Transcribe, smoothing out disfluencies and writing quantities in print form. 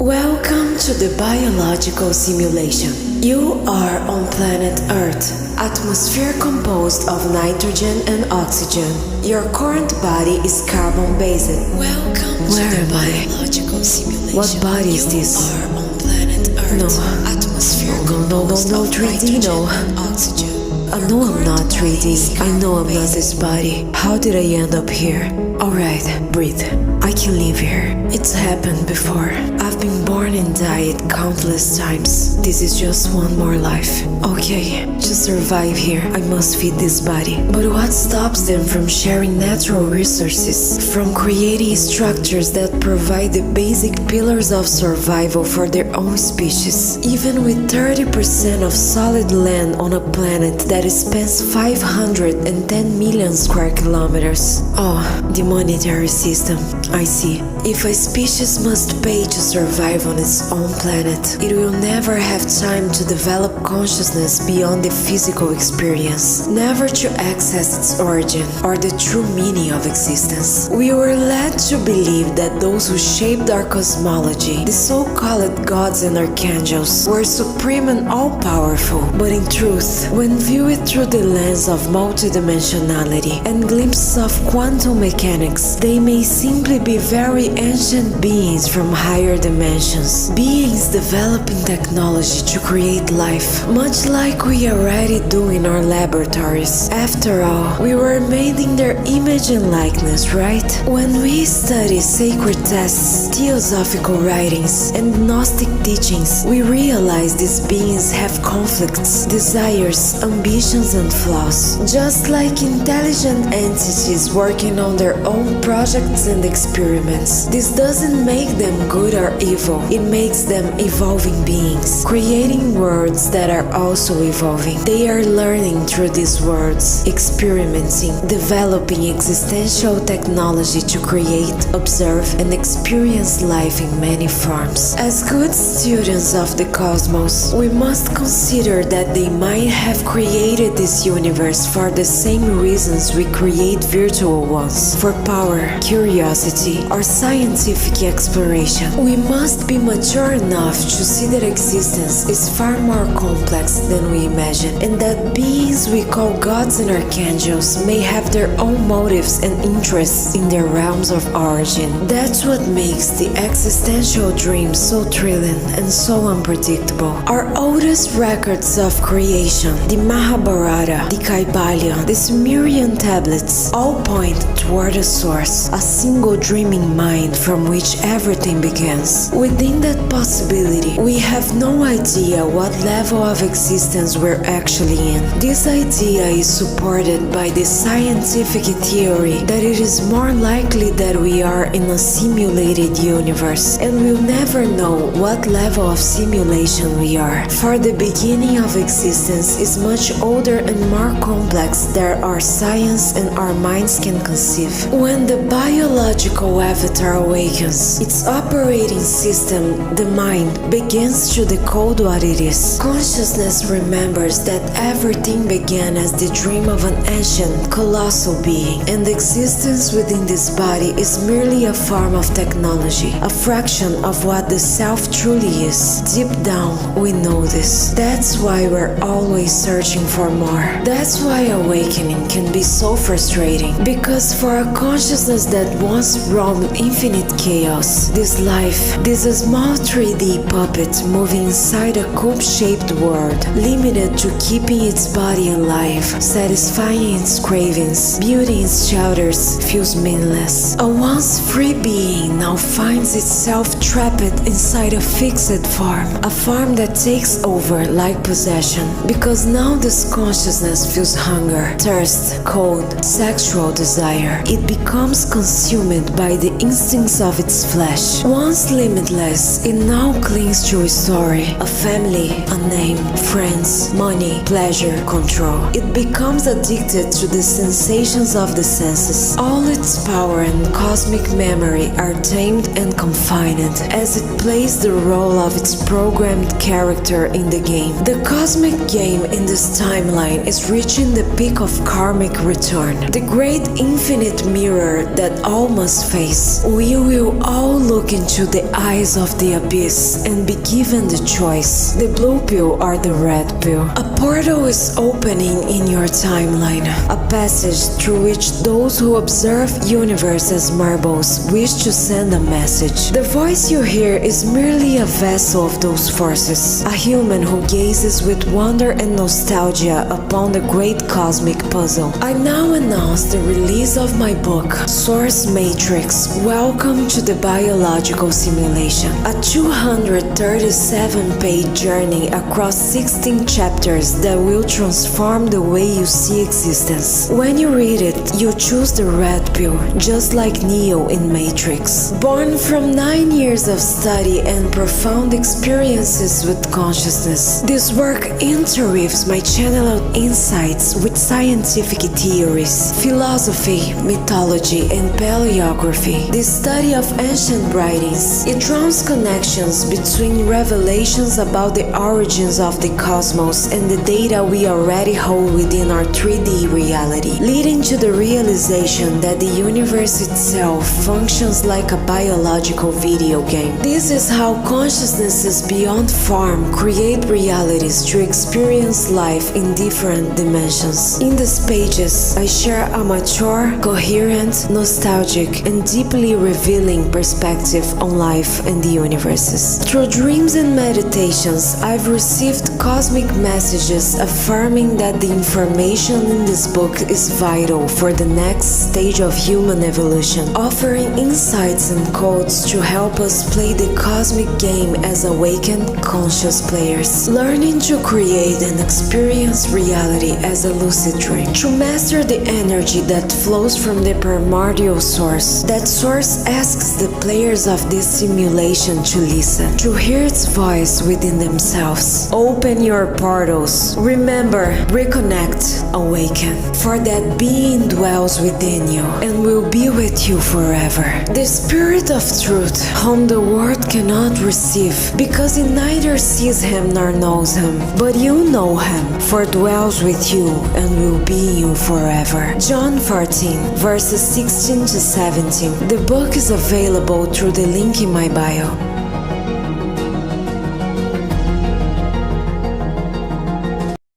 Welcome to the biological simulation. You are on planet Earth, atmosphere composed of nitrogen and oxygen. Your current body is carbon-based. Welcome Where to am the I? biological simulation. What body is this? You are on planet Earth, No. atmosphere No, composed of 3D, nitrogen no. and oxygen. I know I'm not 3D. I know I'm not this body. How did I end up here? Alright, breathe. I can live here. It's happened before. I've been born and died countless times. This is just one more life. Okay, to survive here, I must feed this body. But what stops them from sharing natural resources? From creating structures that provide the basic pillars of survival for their own species? Even with 30% of solid land on a planet that spans 510 million square kilometers. Oh, the monetary system. I see. If a species must pay to survive on its own planet, it will never have time to develop consciousness beyond the physical experience, never to access its origin or the true meaning of existence. We were led to believe that those who shaped our cosmology, the so-called gods and archangels, were supreme and all-powerful. But in truth, when viewed through the lens of multidimensionality and glimpses of quantum mechanics, they may simply be very ancient beings from higher dimensions, beings developing technology to create life, much like we already do in our laboratories. After all, we were made in their image and likeness, right? When we study sacred texts, theosophical writings, and Gnostic teachings, we realize these beings have conflicts, desires, ambitions, and flaws. Just like intelligent entities working on their own projects and experiments. This doesn't make them good or evil, it makes them evolving beings, creating worlds that are also evolving. They are learning through these worlds, experimenting, developing existential technology to create, observe, and experience life in many forms. As good students of the cosmos, we must consider that they might have created this universe for the same reasons we create virtual ones, for power, curiosity, or scientific exploration. We must be mature enough to see that existence is far more complex than we imagine, and that beings we call gods and archangels may have their own motives and interests in their realms of origin. That's what makes the existential dream so thrilling and so unpredictable. Our oldest records of creation, the Mahabharata, the Kaivalya, the Sumerian tablets, all point toward a source, a single dreaming mind from which everything begins. Within that possibility, we have no idea what level of existence we're actually in. This idea is supported by the scientific theory that it is more likely that we are in a simulated universe, and we'll never know what level of simulation we are, for the beginning of existence is much older and more complex than our science and our minds can conceive. When the biological avatar awakens, its operating system, the mind, begins to decode what it is. Consciousness remembers that everything began as the dream of an ancient, colossal being, and existence within this body is merely a form of technology, a fraction of what the self truly is. Deep down, we know this. That's why we're always searching for more. That's why awakening can be so frustrating, because for a consciousness that once roamed infinite chaos, this life, this small 3D puppet moving inside a cube-shaped world, limited to keeping its body alive, satisfying its cravings, building its shelters, feels meaningless. A once free being now finds itself trapped inside a fixed form, a form that takes over like possession, because now this consciousness feels hunger, thirst, cold, sexual desire. It becomes consumed by the instincts of its flesh. Once limitless, it now clings to a story, a family, a name, friends, money, pleasure, control. It becomes addicted to the sensations of the senses. All its power and cosmic memory are tamed and confined as it plays the role of its programmed character in the game. The cosmic game in this timeline is reaching the of karmic return, the great infinite mirror that all must face. we will all look into the eyes of the abyss and be given the choice, the blue pill or the red pill. A portal is opening in your timeline, a passage through which those who observe universe as marbles wish to send a message. The voice you hear is merely a vessel of those forces, a human who gazes with wonder and nostalgia upon the great cosmic puzzle. I now announce the release of my book, Source Matrix. Welcome to the biological simulation, a 237-page journey across 16 chapters that will transform the way you see existence. When you read it, you choose the red pill, just like Neo in Matrix. Born from 9 years of study and profound experiences with consciousness, this work interweaves my channeled insights with scientific theories, philosophy, mythology, and paleography, the study of ancient writings. It draws connections between revelations about the origins of the cosmos and the data we already hold within our 3D reality, leading to the realization that the universe itself functions like a biological video game. This is how consciousnesses beyond form create realities to experience life in different dimensions. In these pages, I share a mature, coherent, nostalgic, and deeply revealing perspective on life and the universes. Through dreams and meditations, I've received cosmic messages affirming that the information in this book is vital for the next stage of human evolution, offering insights and codes to help us play the cosmic game as awakened, conscious players, learning to create and experience reality as a lucid dream. To master the energy that flows from the primordial source, that source asks the players of this simulation to listen, to hear its voice within themselves. Open your portals. Remember, reconnect, awaken, for that being dwells within you and will be with you forever. The Spirit of Truth, whom the world cannot receive, because it neither sees him nor knows him, but you know him, for dwells with you and will be in you forever. John 14, verses 16 to 17. The book is available through the link in my bio.